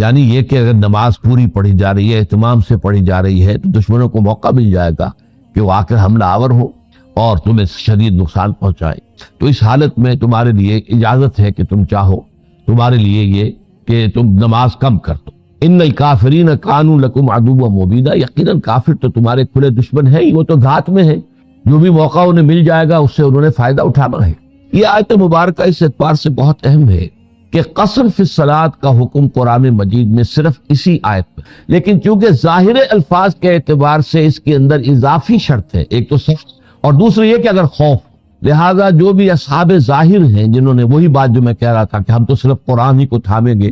یعنی یہ کہ اگر نماز پوری پڑھی جا رہی ہے، اہتمام سے پڑھی جا رہی ہے، تو دشمنوں کو موقع مل جائے گا کہ وہ آ کر حملہ آور ہو اور تمہیں شدید نقصان پہنچائے۔ تو اس حالت میں تمہارے لیے اجازت ہے کہ تم چاہو، تمہارے لیے یہ کہ تم نماز کم کر دو۔ ان الکافرین کانوا لکم عدوا مبینا، یقیناً کافر تو تمہارے کھلے دشمن ہیں ہی، وہ تو گھات میں ہیں، جو بھی موقع انہیں مل جائے گا اس سے انہوں نے فائدہ اٹھانا ہے۔ یہ آیت مبارکہ اس اعتبار سے بہت اہم ہے کہ قصر فی الصلاۃ کا حکم قرآن مجید میں صرف اسی آیت میں، لیکن چونکہ ظاہر الفاظ کے اعتبار سے اس کے اندر اضافی شرط ہے، ایک تو صف اور دوسرے یہ کہ اگر خوف، لہذا جو بھی اصحاب ظاہر ہیں جنہوں نے وہی بات جو میں کہہ رہا تھا کہ ہم تو صرف قرآن ہی کو تھامیں گے،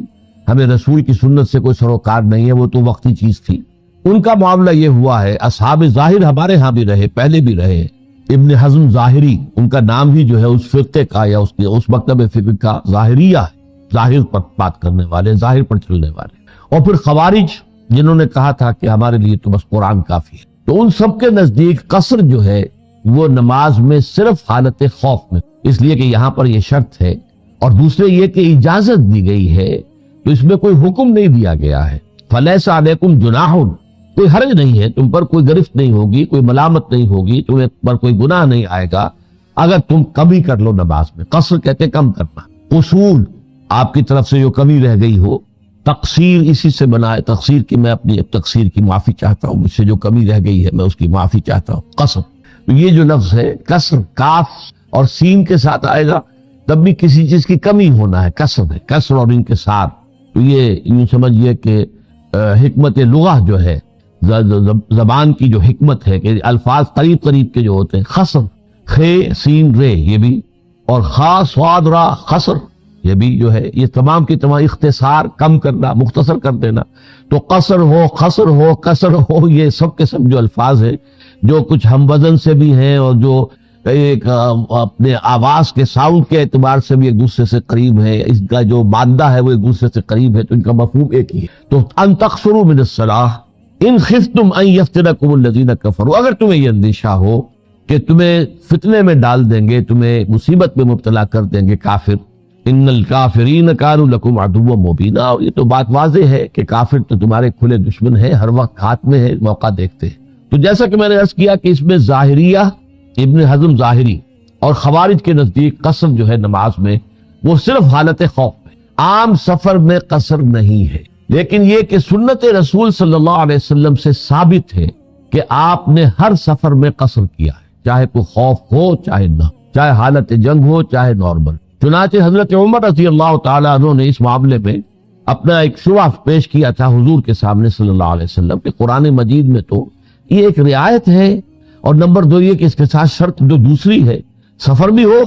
ہمیں رسول کی سنت سے کوئی سروکار نہیں ہے، وہ تو وقتی چیز تھی، ان کا معاملہ یہ ہوا ہے۔ اصحاب ظاہر ہمارے ہاں بھی رہے، پہلے بھی رہے، ابن حزم ظاہری، ان کا نام ہی جو ہے اس فرقے کا یا اس مکتب فکر کا ظاہریہ ہے، ظاہر پر بات کرنے والے، ظاہر پر چلنے والے۔ اور پھر خوارج جنہوں نے کہا تھا کہ ہمارے لیے تو بس قرآن کافی ہے۔ تو ان سب کے نزدیک قصر جو ہے وہ نماز میں صرف حالت خوف میں، اس لیے کہ یہاں پر یہ شرط ہے، اور دوسرے یہ کہ اجازت دی گئی ہے، تو اس میں کوئی حکم نہیں دیا گیا ہے۔ فَلَيْسَ عَلَيْكُمْ جُنَاحٌ، کوئی حرج نہیں ہے، تم پر کوئی گرفت نہیں ہوگی، کوئی ملامت نہیں ہوگی، تمہیں پر کوئی گناہ نہیں آئے گا اگر تم کمی کر لو نماز میں۔ قصر کہتے کم کرنا، قصور آپ کی طرف سے جو کمی رہ گئی ہو، تقصیر اسی سے بنا ہے، تقصیر کی میں اپنی تقصیر کی معافی چاہتا ہوں، مجھ سے جو کمی رہ گئی ہے میں اس کی معافی چاہتا ہوں۔ قصر، تو یہ جو لفظ ہے کسر، کاف اور سین کے ساتھ آئے گا تب بھی کسی چیز کی کمی ہونا ہے، کسر ہے، کسر اور ان کے ساتھ۔ تو یہ یوں سمجھئے کہ حکمت لغہ جو ہے، زبان کی جو حکمت ہے کہ الفاظ قریب قریب کے جو ہوتے ہیں، خسر، خے سین رے یہ بھی، اور خا صاد را خسر یہ بھی جو ہے، یہ تمام کی تمام اختصار، کم کرنا، مختصر کر دینا۔ تو قصر ہو، خسر ہو، کسر ہو، یہ سب کے سب جو الفاظ ہیں جو کچھ ہم وزن سے بھی ہیں اور جو ایک اپنے آواز کے ساؤنڈ کے اعتبار سے بھی ایک دوسرے سے قریب ہے، اس کا جو مادہ ہے وہ ایک دوسرے سے قریب ہے، تو ان کا مفہوم ایک ہی ہے۔ تو ان تقصروا من الصلاۃ ان خفتم ان یفتنکم الذین کفروا، اگر تمہیں یہ اندیشہ ہو کہ تمہیں فتنے میں ڈال دیں گے، تمہیں مصیبت میں مبتلا کر دیں گے کافر، ان الکافرین کانوا لکم عدوا مبینا، یہ تو بات واضح ہے کہ کافر تو تمہارے کھلے دشمن ہیں، ہر وقت ہاتھ میں ہے، موقع دیکھتے ہیں۔ تو جیسا کہ میں نے عرض کیا کہ اس میں ظاہریہ، ابن حزم ظاہری اور خوارج کے نزدیک قصر جو ہے نماز میں وہ صرف حالت خوف میں، عام سفر میں قصر نہیں ہے، لیکن یہ کہ سنت رسول صلی اللہ علیہ وسلم سے ثابت ہے کہ آپ نے ہر سفر میں قصر کیا ہے، چاہے کوئی خوف ہو چاہے نہ، چاہے حالت جنگ ہو چاہے نارمل۔ چنانچہ حضرت عمر رضی اللہ تعالیٰ عنہ نے اس معاملے میں اپنا ایک شبہ پیش کیا تھا حضور کے سامنے صلی اللہ علیہ وسلم کہ قرآن مجید میں تو یہ ایک رعایت ہے، اور نمبر دو یہ کہ اس کے ساتھ شرط جو دوسری ہے، سفر بھی ہو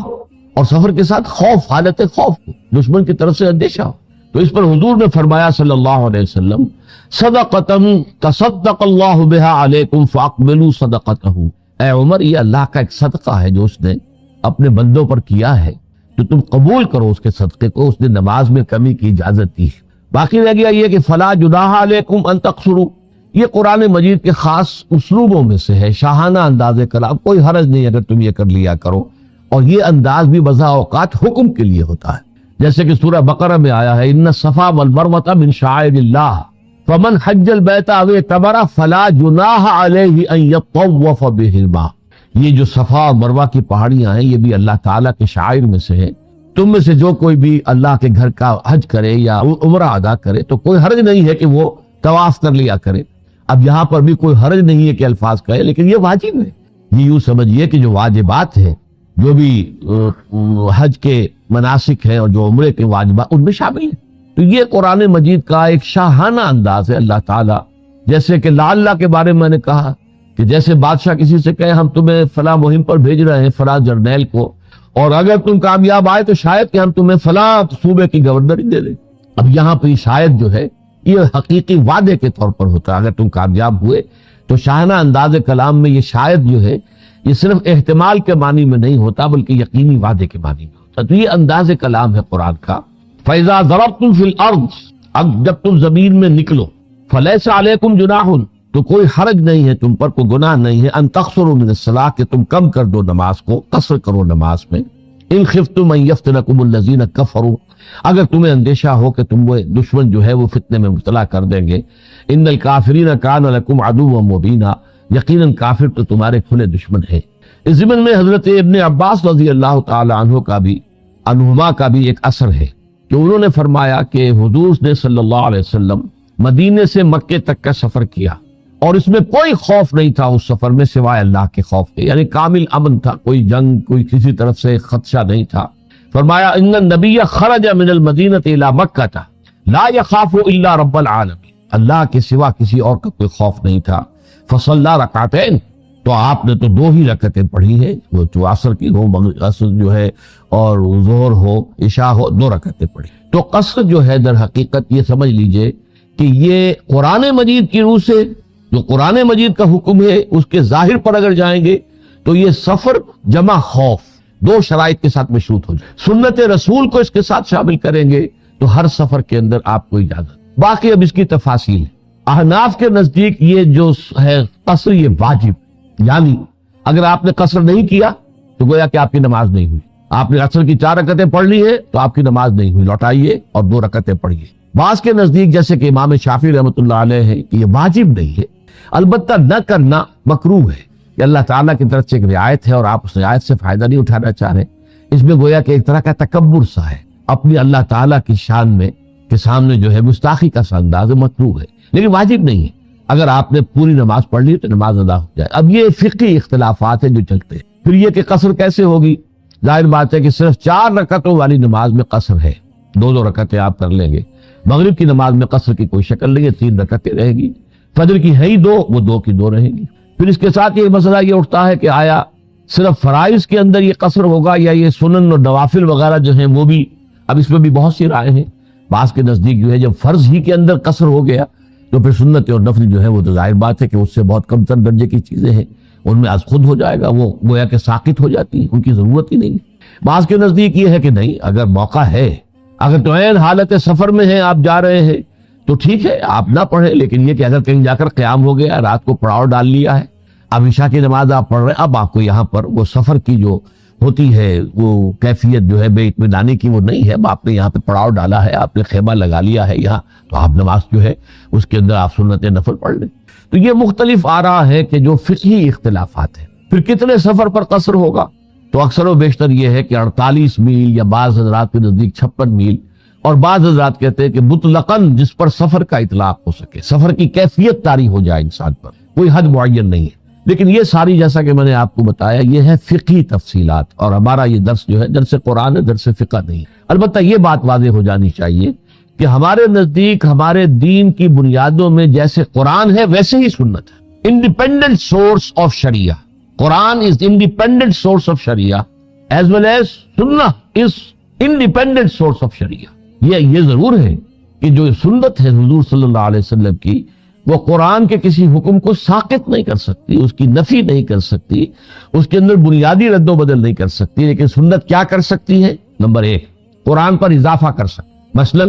اور سفر کے ساتھ خوف، حالت خوف ہو، دشمن کی طرف سے اندیشہ ہو۔ تو اس پر حضور نے فرمایا صلی اللہ علیہ وسلم صدقۃ تصدق اللہ بہا علیکم فاقبلوا صدقتہ، اے عمر یہ اللہ کا ایک صدقہ ہے جو اس نے اپنے بندوں پر کیا ہے، تو تم قبول کرو اس کے صدقے کو، اس نے نماز میں کمی کی اجازت دی۔ باقی رہ گیا یہ کہ فلا جناح علیکم ان تقصروا، یہ قرآن مجید کے خاص اسلوبوں میں سے ہے، شاہانہ انداز کلام، کوئی حرج نہیں اگر تم یہ کر لیا کرو، اور یہ انداز بھی بذا اوقات حکم کے لیے ہوتا ہے، جیسے کہ سورہ بقرہ میں آیا ہے ان الصفا والمروۃ من شعائر اللہ فمن حج البیت او اعتمر فلا جناح علیہ ان یطوف بہما، یہ جو صفا اور مروہ کی پہاڑیاں ہیں یہ بھی اللہ تعالیٰ کے شعائر میں سے ہیں، تم میں سے جو کوئی بھی اللہ کے گھر کا حج کرے یا عمرہ ادا کرے تو کوئی حرج نہیں ہے کہ وہ طواف کر لیا کرے۔ اب یہاں پر بھی کوئی حرج نہیں ہے کہ الفاظ کہے، لیکن یہ واجب ہے، یہ یوں سمجھیے کہ جو واجبات ہیں، جو بھی حج کے مناسک ہیں اور جو عمرے کے واجبات ان میں شامل ہیں، تو یہ قرآن مجید کا ایک شاہانہ انداز ہے اللہ تعالیٰ، جیسے کہ اللہ کے بارے میں نے کہا کہ جیسے بادشاہ کسی سے کہے ہم تمہیں فلاں مہم پر بھیج رہے ہیں فلاں جرنیل کو، اور اگر تم کامیاب آئے تو شاید کہ ہم تمہیں فلاں صوبے کی گورنری دے دیں۔ اب یہاں پہ شاید جو ہے یہ حقیقی وعدے کے طور پر ہوتا ہے، اگر تم کامیاب ہوئے تو شاہانہ انداز کلام میں یہ شاید جو ہے یہ صرف احتمال کے معنی میں نہیں ہوتا بلکہ یقینی وعدے کے معنی میں ہوتا، تو یہ انداز کلام ہے قرآن کا۔ فَإِذَا ضَرَبْتُمْ فِي الْأَرْضِ، اب جب تم زمین میں نکلو، فَلَيْسَ عَلَيْكُمْ جُنَاحٌ، تو کوئی حرج نہیں ہے تم پر، کوئی گناہ نہیں ہے، ان تقصروا من الصلاۃ، کہ تم کم کر دو نماز کو، قصر کرو نماز میں، ان خفتم ان یفتنکم الذین کفروا، اگر تمہیں اندیشہ ہو کہ تم وہ دشمن جو ہے وہ فتنے میں مبتلا کر دیں گے، ان الکافرین کان لکم عدوا مبینا، یقیناً کافر تو تمہارے کھلے دشمن ہیں۔ اس ضمن میں حضرت ابن عباس رضی اللہ تعالی عنہما کا بھی ایک اثر ہے کہ انہوں نے فرمایا کہ حضور نے صلی اللہ علیہ وسلم مدینے سے مکے تک کا سفر کیا اور اس میں کوئی خوف نہیں تھا اس سفر میں سوائے اللہ کے خوف کے، یعنی کامل امن تھا، کوئی جنگ، کوئی کسی طرف سے خدشہ نہیں تھا۔ فرمایا ان النبی خرج من المدینہ الی مکہ لا یخاف الا رب العالمین، اللہ کے سوا کسی اور کا کوئی خوف نہیں تھا۔ فصلی رکعتین، تو آپ نے تو 2 ہی رکعتیں پڑھی ہیں، وہ جو عصر کی ہو، عصر جو ہے اور ظہر ہو، عشاء ہو، 2 رکعتیں پڑھی۔ تو قصر جو ہے در حقیقت یہ سمجھ لیجئے کہ یہ قرآن مجید کی روح سے جو قرآن مجید کا حکم ہے اس کے ظاہر پر اگر جائیں گے تو یہ سفر جمع خوف 2 شرائط کے ساتھ مشروط ہو جائے۔ سنت رسول کو اس کے ساتھ شامل کریں گے تو ہر سفر کے اندر آپ کو اجازت۔ باقی اب اس کی تفاصیل ہے۔ احناف کے نزدیک یہ جو ہے قصر، یہ واجب، یعنی اگر آپ نے قصر نہیں کیا تو گویا کہ آپ کی نماز نہیں ہوئی۔ آپ نے عصر کی 4 رکعتیں پڑھ لی ہے تو آپ کی نماز نہیں ہوئی، لوٹائیے اور 2 رکعتیں پڑھیے۔ بعض کے نزدیک جیسے کہ امام شافعی رحمۃ اللہ علیہ ہے کہ یہ واجب نہیں ہے، البتہ نہ کرنا مکروہ ہے، کہ اللہ تعالیٰ کی طرف سے ایک رعایت ہے اور آپ اس رعایت سے فائدہ نہیں اٹھانا چاہ رہے۔ اس میں گویا کہ ایک طرح کا تکبر سا ہے، اپنی اللہ تعالیٰ کی شان میں کے سامنے جو ہے گستاخی کا سا انداز مکروہ ہے، لیکن واجب نہیں ہے۔ اگر آپ نے پوری نماز پڑھ لی تو نماز ادا ہو جائے۔ اب یہ فقہی اختلافات ہیں جو چلتے ہیں۔ پھر یہ کہ قصر کیسے ہوگی؟ ظاہر بات ہے کہ صرف 4 رکعتوں والی نماز میں قصر ہے، 2 رکعتیں آپ کر لیں گے۔ مغرب کی نماز میں قصر کی کوئی شکل نہیں ہے، 3 رکعتیں رہے گی۔ فجر کی ہے ہی 2، وہ 2 کی 2 رہیں گی۔ پھر اس کے ساتھ یہ مسئلہ یہ اٹھتا ہے کہ آیا صرف فرائض کے اندر یہ قصر ہوگا یا یہ سنن اور نوافل وغیرہ جو ہیں وہ بھی؟ اب اس میں بھی بہت سی رائے ہیں۔ بعض کے نزدیک جو ہے جب فرض ہی کے اندر قصر ہو گیا تو پھر سنت اور نفل جو ہے وہ تو ظاہر بات ہے کہ اس سے بہت کم تر درجے کی چیزیں ہیں، ان میں از خود ہو جائے گا، وہ گویا کہ ساقط ہو جاتی ہیں، ان کی ضرورت ہی نہیں۔ بعض کے نزدیک یہ ہے کہ نہیں، اگر موقع ہے، اگر تو عین حالت سفر میں ہیں، آپ جا رہے ہیں تو ٹھیک ہے آپ نہ پڑھیں، لیکن یہ کہ اگر کہیں جا کر قیام ہو گیا، رات کو پڑاؤ ڈال لیا ہے، اب عشاء کی نماز آپ پڑھ رہے ہیں، اب آپ کو یہاں پر وہ سفر کی جو ہوتی ہے وہ کیفیت جو ہے بے اطمینانی کی وہ نہیں ہے، اب آپ نے یہاں پہ پڑاؤ ڈالا ہے، آپ نے خیمہ لگا لیا ہے یہاں، تو آپ نماز جو ہے اس کے اندر آپ سنت نفل پڑھ لیں۔ تو یہ مختلف آراء ہے کہ جو فقہی اختلافات ہیں۔ پھر کتنے سفر پر قصر ہوگا؟ تو اکثر و بیشتر یہ ہے کہ 48 میل یا بعض حضرات کے نزدیک 56 میل، اور بعض حضرات کہتے ہیں کہ مطلقاً جس پر سفر کا اطلاق ہو سکے، سفر کی کیفیت طاری ہو جائے انسان پر، کوئی حد معین نہیں ہے۔ لیکن یہ ساری جیسا کہ میں نے آپ کو بتایا یہ ہے فقہی تفصیلات، اور ہمارا یہ درس جو ہے درس قرآن ہے، درس فقہ نہیں۔ البتہ یہ بات واضح ہو جانی چاہیے کہ ہمارے نزدیک ہمارے دین کی بنیادوں میں جیسے قرآن ہے ویسے ہی سنت ہے۔ انڈیپینڈنٹ سورس آف شریعہ، قرآن از انڈیپینڈنٹ سورس آف شریعہ ایز ویل ایز سنہ از انڈیپینڈنٹ سورس آف شریعہ۔ یہ ضرور ہے کہ جو سنت ہے حضور صلی اللہ علیہ وسلم کی، وہ قرآن کے کسی حکم کو ساقط نہیں کر سکتی، اس کی نفی نہیں کر سکتی، اس کے اندر بنیادی رد و بدل نہیں کر سکتی، لیکن سنت کیا کر سکتی ہے؟ نمبر 1، قرآن پر اضافہ کر سکتی۔ مثلا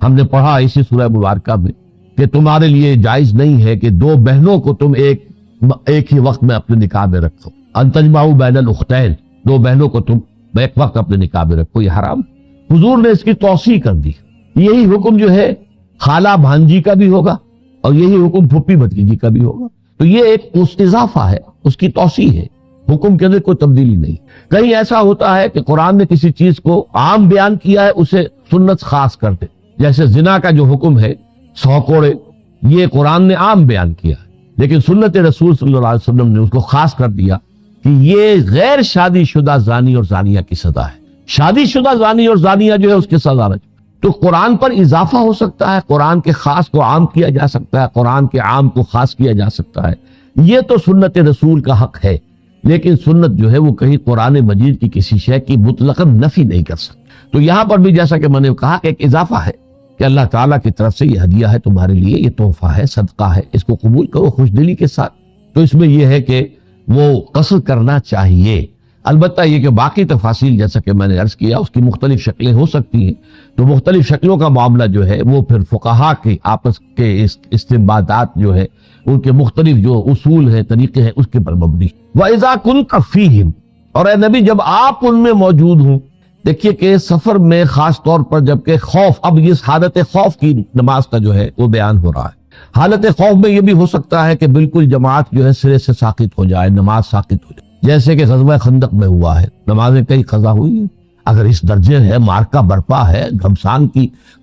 ہم نے پڑھا اسی سورہ مبارکہ میں کہ تمہارے لیے جائز نہیں ہے کہ 2 بہنوں کو تم ایک ہی وقت میں اپنے نکاح میں رکھو، ان تجمعوا بین الاختین، 2 بہنوں کو تم ایک وقت اپنے نکاح میں رکھو، یہ حرام۔ حضور نے اس کی توسیع کر دی۔ یہی حکم جو ہے خالہ بھانجی کا بھی ہوگا اور یہی حکم پھپھی بھتیجی کا بھی ہوگا۔ تو یہ ایک اضافہ ہے، اس کی توسیع ہے، حکم کے اندر کوئی تبدیلی نہیں۔ کہیں ایسا ہوتا ہے کہ قرآن نے کسی چیز کو عام بیان کیا ہے، اسے سنت خاص کر دے، جیسے زنا کا جو حکم ہے 100 کوڑے، یہ قرآن نے عام بیان کیا ہے، لیکن سنت رسول صلی اللہ علیہ وسلم نے اس کو خاص کر دیا کہ یہ غیر شادی شدہ زانی اور زانیہ کی سزا ہے، شادی شدہ زانی اور زانیہ جو ہے اس کی سزا نہیں۔ تو قرآن پر اضافہ ہو سکتا ہے، قرآن کے خاص کو عام کیا جا سکتا ہے، قرآن کے عام کو خاص کیا جا سکتا ہے، یہ تو سنت رسول کا حق ہے، لیکن سنت جو ہے وہ کہیں قرآن مجید کی کسی شے کی مطلقاً نفی نہیں کر سکتی۔ تو یہاں پر بھی جیسا کہ میں نے کہا کہ ایک اضافہ ہے کہ اللہ تعالیٰ کی طرف سے یہ ہدیہ ہے تمہارے لیے، یہ تحفہ ہے، صدقہ ہے، اس کو قبول کرو خوش دلی کے ساتھ۔ تو اس میں یہ ہے کہ وہ قصر کرنا چاہیے۔ البتہ یہ کہ باقی تفاصیل جیسا کہ میں نے عرض کیا اس کی مختلف شکلیں ہو سکتی ہیں، تو مختلف شکلوں کا معاملہ جو ہے وہ پھر فقہاء کے آپس کے استنباطات جو ہے ان کے مختلف جو اصول ہیں، طریقے ہیں، اس کے پر مبنی۔ وَإِذَا كُنْتَ فِيهِمْ، اور اے نبی جب آپ ان میں موجود ہوں، دیکھیے کہ سفر میں خاص طور پر جبکہ خوف، اب اس حالت خوف کی نماز کا جو ہے وہ بیان ہو رہا ہے۔ حالت خوف میں یہ بھی ہو سکتا ہے کہ بالکل جماعت جو ہے سرے سے ساقط ہو جائے، نماز ساقط ہو جائے، جیسے کہ غزوہ خندق میں ہوا ہے، نمازیں کئی قضا ہوئی ہیں۔ اگر اس درجے ہے، مارکا برپا ہے، گھمسان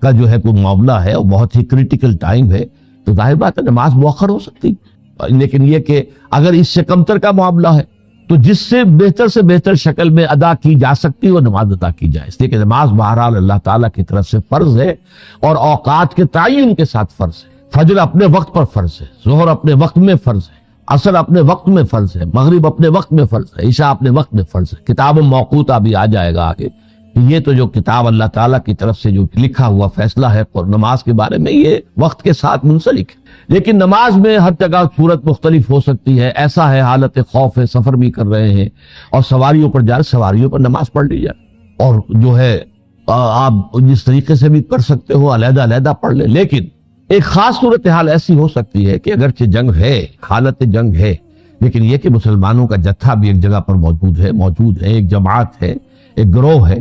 کا جو ہے کوئی معاملہ ہے اور بہت ہی کریٹیکل ٹائم ہے، تو ظاہر بات ہے نماز مؤخر ہو سکتی۔ لیکن یہ کہ اگر اس سے کمتر کا معاملہ ہے تو جس سے بہتر شکل میں ادا کی جا سکتی وہ نماز ادا کی جائے، اس لیے کہ نماز بہرحال اللہ تعالیٰ کی طرف سے فرض ہے اور اوقات کے تعین کے ساتھ فرض ہے۔ فجر اپنے وقت پر فرض ہے، ظہر اپنے وقت میں فرض ہے، عصر اپنے وقت میں فرض ہے، مغرب اپنے وقت میں فرض ہے، عشاء اپنے وقت میں فرض ہے۔ کتاب موقوتہ بھی آ جائے گا آگے، یہ تو جو کتاب اللہ تعالیٰ کی طرف سے جو لکھا ہوا فیصلہ ہے اور نماز کے بارے میں یہ وقت کے ساتھ منسلک ہے۔ لیکن نماز میں ہر جگہ صورت مختلف ہو سکتی ہے، ایسا ہے حالت خوف ہے، سفر بھی کر رہے ہیں اور سواریوں پر جا رہے، سواریوں پر نماز پڑھ لی جائے، اور جو ہے آپ جس طریقے سے بھی کر سکتے ہو علیحدہ علیحدہ پڑھ لیں۔ لیکن ایک خاص صورتحال ایسی ہو سکتی ہے کہ اگرچہ جنگ ہے، حالت جنگ ہے، لیکن یہ کہ مسلمانوں کا جتھا بھی ایک جگہ پر موجود ہے، ایک جماعت ہے، ایک گروہ ہے،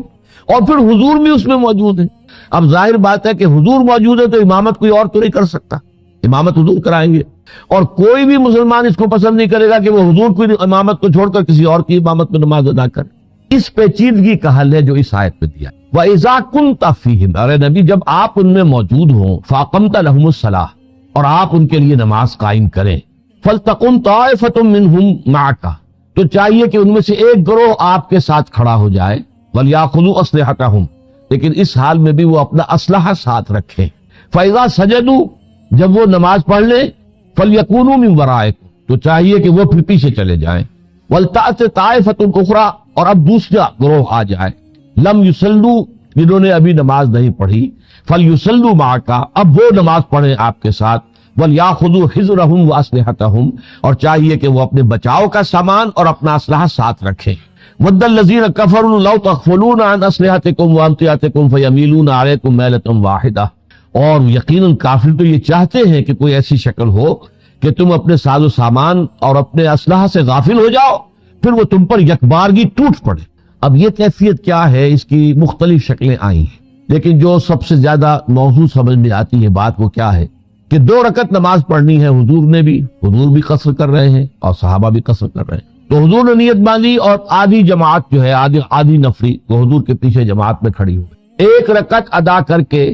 اور پھر حضور بھی اس میں موجود ہے۔ اب ظاہر بات ہے کہ حضور موجود ہے تو امامت کوئی اور تو نہیں کر سکتا، امامت حضور کرائیں گے، اور کوئی بھی مسلمان اس کو پسند نہیں کرے گا کہ وہ حضور کی امامت کو چھوڑ کر کسی اور کی امامت میں نماز ادا کرے۔ اس پیچیدگی کا حل ہے جو اس آیت میں دیا۔ وَإِذَا كُنْتَ فِيهِمْ، ارے نبی جب آپ ان میں موجود ہوں، فَأَقَمْتَ لَهُمُ الصَّلَاةَ، اور آپ ان کے لیے نماز قائم کریں، فَلْتَقُمْ طَائِفَةٌ مِّنْهُمْ مَعَكَ، تو چاہیے کہ ان میں سے ایک گروہ آپ کے ساتھ کھڑا ہو جائے، وَلْيَأْخُذُوا أَسْلِحَتَهُمْ، لیکن اس حال میں بھی وہ اپنا اسلحہ ساتھ رکھیں، فَإِذَا سَجَدُوا، جب وہ نماز پڑھ لیں، فَلْيَكُونُوا مِنْ وَرَائِكُمْ، تو چاہیے کہ وہ پھر پیچھے چلے جائیں، وَلْتَأْتِ طَائِفَةٌ أُخْرَىٰ، اور اب دوسرا گروہ آ جائے، لم یصلوا، جنہوں نے ابھی نماز نہیں پڑھی، فلیصلوا معک، اب وہ نماز پڑھیں آپ کے ساتھ، ولیاخذوا حذرهم واسلحتهم، اور چاہیے کہ وہ اپنے بچاؤ کا سامان اور اپنا اسلحہ ساتھ رکھیں۔ ود الذین کفروا لو تغفلون عن اسلحتکم وامتعتکم فیمیلون علیکم میلۃ واحدہ، اور یقیناً کافر تو یہ چاہتے ہیں کہ کوئی ایسی شکل ہو کہ تم اپنے ساز و سامان اور اپنے اسلحہ سے غافل ہو جاؤ، پھر وہ تم پر یکبارگی ٹوٹ پڑے۔ اب یہ کیفیت کیا ہے، اس کی مختلف شکلیں آئی ہیں، لیکن جو سب سے زیادہ موضوع سمجھ میں آتی ہے بات وہ کیا ہے کہ 2 رکعت نماز پڑھنی ہے، حضور بھی قصر کر رہے ہیں اور صحابہ بھی قصر کر رہے ہیں، تو حضور نے نیت باندھی اور آدھی جماعت جو ہے آدھی نفری وہ حضور کے پیچھے جماعت میں کھڑی ہوئی، 1 رکعت ادا کر کے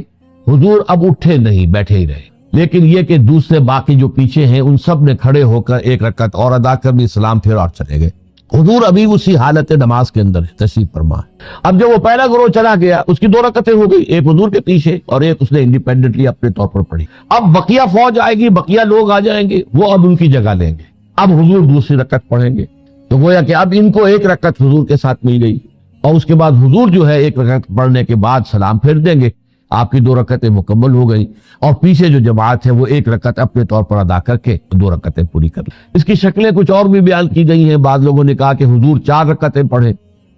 حضور اب اٹھے نہیں، بیٹھے ہی رہے، لیکن یہ کہ دوسرے باقی جو پیچھے ہیں ان سب نے کھڑے ہو کر 1 رکعت اور ادا کر لی، سلام پھر اور چلے گئے۔ حضور ابھی اسی حالت نماز کے اندر تشریف فرما ہے۔ اب جب وہ پہلا گروہ چلا گیا، اس کی 2 رکعتیں ہو گئی، ایک حضور کے پیچھے اور ایک اس نے انڈیپینڈنٹلی اپنے طور پر پڑھی۔ اب بقیہ فوج آئے گی، بقیہ لوگ آ جائیں گے، وہ اب ان کی جگہ لیں گے، اب حضور دوسری رکعت پڑھیں گے، تو گویا کہ اب ان کو 1 رکعت حضور کے ساتھ مل گئی، اور اس کے بعد حضور جو ہے 1 رکعت پڑھنے کے بعد سلام پھیر دیں گے، آپ کی 2 رکعتیں مکمل ہو گئی، اور پیچھے جو جماعت ہے وہ 1 رکعت اپنے طور پر ادا کر کے 2 رکعتیں پوری کر لیں۔ اس کی شکلیں کچھ اور بھی بیان کی گئی ہیں، بعض لوگوں نے کہا کہ حضور 4 رکعتیں پڑھیں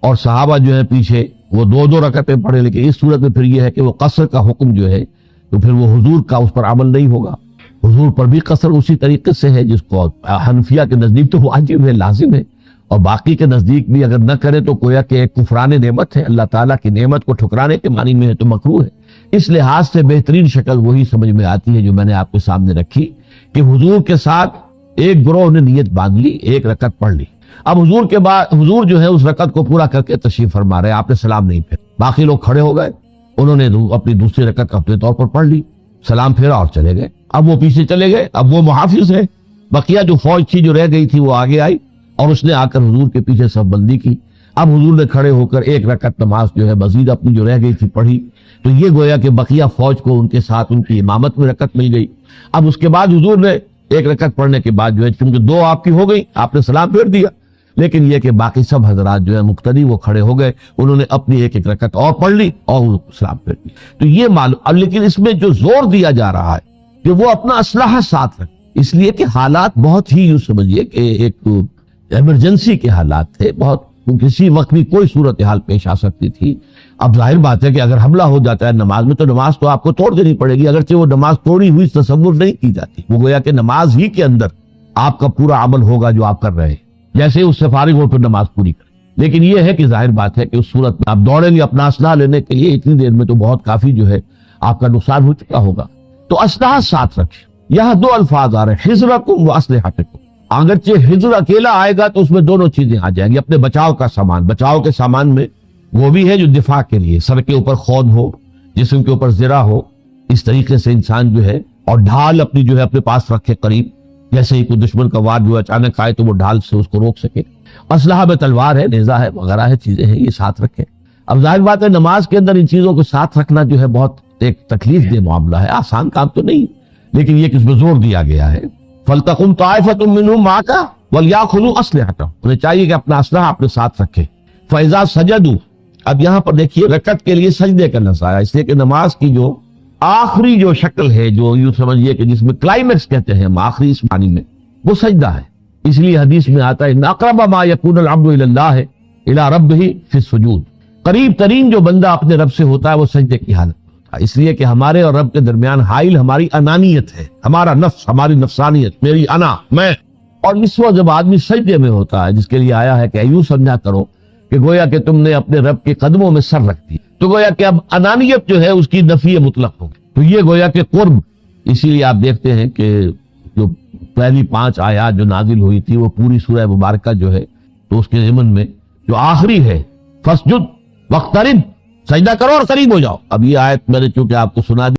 اور صحابہ جو ہے پیچھے وہ 2 رکعتیں پڑھیں، لیکن اس صورت میں پھر یہ ہے کہ وہ قصر کا حکم جو ہے تو پھر وہ حضور کا اس پر عمل نہیں ہوگا، حضور پر بھی قصر اسی طریقے سے ہے جس کو حنفیہ کے نزدیک تو واجب ہے، لازم ہے، اور باقی کے نزدیک بھی اگر نہ کرے تو گویا کہ ایک کفران نعمت ہے، اللہ تعالیٰ کی نعمت کو ٹھکرانے کے معنی میں ہے تو مکروہ ہے۔ اس لحاظ سے بہترین شکل وہی سمجھ میں آتی ہے جو میں نے آپ کے سامنے رکھی کہ حضور کے ساتھ ایک گروہ نے نیت باندھ لی، 1 رکعت پڑھ لی، اب حضور کے بعد حضور جو ہے اس رکعت کو پورا کر کے تشریف فرما رہے، آپ نے سلام نہیں پھیرا، باقی لوگ کھڑے ہو گئے، انہوں نے اپنی دوسری رکعت اپنے طور پر پڑھ لی، سلام پھیرا اور چلے گئے، اب وہ پیچھے چلے گئے، اب وہ محافظ ہے، بقیہ جو فوج تھی جو رہ گئی تھی وہ آگے آئی اور اس نے آ کر حضور کے پیچھے صف بندی کی، اب حضور نے کھڑے ہو کر 1 رکعت نماز جو ہے مزید اپنی جو رہ گئی تھی پڑھی، تو یہ گویا کہ بقیہ فوج کو ان کے ساتھ ان کی امامت میں رکعت مل گئی۔ اب اس کے بعد حضور نے 1 رکعت پڑھنے کے بعد جو ہے چونکہ 2 آپ کی ہو گئی، آپ نے سلام پھیر دیا، لیکن یہ کہ باقی سب حضرات جو ہے مقتدی وہ کھڑے ہو گئے، انہوں نے اپنی 1 رکعت اور پڑھ لی اور سلام پھیر دی، تو یہ معلوم۔ لیکن اس میں جو زور دیا جا رہا ہے کہ وہ اپنا اسلحہ ساتھ رکھے، اس لیے کہ حالات بہت ہی یوں سمجھیے کہ ایک ایمرجنسی کے حالات تھے، بہت کسی وقت بھی کوئی صورتحال پیش آ سکتی تھی۔ اب ظاہر بات ہے کہ اگر حملہ ہو جاتا ہے نماز میں تو نماز تو آپ کو توڑ دینی پڑے گی، اگرچہ وہ نماز توڑی ہوئی تصور نہیں کی جاتی، وہ گویا کہ نماز ہی کے اندر آپ کا پورا عمل ہوگا جو آپ کر رہے ہیں، جیسے اس سے فارغ ہو پھر نماز پوری کریں۔ لیکن یہ ہے کہ ظاہر بات ہے کہ اس صورت میں آپ دوڑیں گے اپنا اسلحہ لینے کے لیے، اتنی دیر میں تو بہت کافی جو ہے آپ کا نقصان ہو چکا ہوگا۔ تو اسلحہ ساتھ رکھیں۔ یہاں دو الفاظ آ رہے ہیں، حذرکم و اسلحتکم۔ اگرچہ حذر اکیلا آئے گا تو اس میں دونوں چیزیں آ جائیں گی، اپنے بچاؤ کا سامان۔ بچاؤ کے سامان میں وہ بھی ہے جو دفاع کے لیے، سر کے اوپر خود ہو، جسم کے اوپر زرہ ہو، اس طریقے سے انسان جو ہے، اور ڈھال اپنی جو ہے اپنے پاس رکھے قریب، جیسے ہی کوئی دشمن کا وار جو اچانک آئے تو وہ ڈھال سے اس کو روک سکے۔ اسلحہ میں تلوار ہے، نیزہ ہے، وغیرہ ہے، چیزیں ہیں، یہ ساتھ رکھیں۔ اب ظاہر بات ہے نماز کے اندر ان چیزوں کو ساتھ رکھنا جو ہے بہت ایک تکلیف دہ معاملہ ہے، آسان کام تو نہیں، لیکن یہ کہ اس میں زور دیا گیا ہے۔ فَلْتَقُمْ طَائِفَةٌ مِّنْهُمْ مَعَكَ وَلْيَأْخُذُوا أَسْلِحَتَهُمْ، انہیں چاہیے کہ اپنا اسلحہ اپنے ساتھ رکھے۔ فَإِذَا سَجَدُوا، اب یہاں پر دیکھیے رکعت کے لیے سجدے کا لفظ آیا، اس لیے کہ نماز کی جو آخری جو شکل ہے، جو یوں سمجھیے کہ جس میں کلائمیکس کہتے ہیں ہم، آخری اس معنی میں، وہ سجدہ ہے۔ اس لیے حدیث میں آتا ہے ان اقرب ما یکون العبد الی اللہ الی ربہ فی السجود، قریب ترین جو بندہ اپنے رب سے ہوتا ہے وہ سجدے کی حالت میں ہوتا ہے۔ اس لیے کہ ہمارے اور رب کے درمیان حائل ہماری انانیت ہے، ہمارا نفس، ہماری نفسانیت، میری انا، میں۔ اور اس وقت جب آدمی سجدے میں ہوتا ہے، جس کے لیے آیا ہے کہ یوں سمجھا کرو کہ گویا کہ تم نے اپنے رب کے قدموں میں سر رکھ دی، تو گویا کہ اب انانیت جو ہے اس کی نفی مطلق ہوگی، تو یہ گویا کہ قرب۔ اسی لیے آپ دیکھتے ہیں کہ جو پہلی 5 آیات جو نازل ہوئی تھی وہ پوری سورہ مبارکہ جو ہے، تو اس کے ضمن میں جو آخری ہے فَاسْجُدْ وَاقْتَرِب، سجدہ کرو اور قریب ہو جاؤ۔ اب یہ آیت میں نے چونکہ آپ کو سنا دی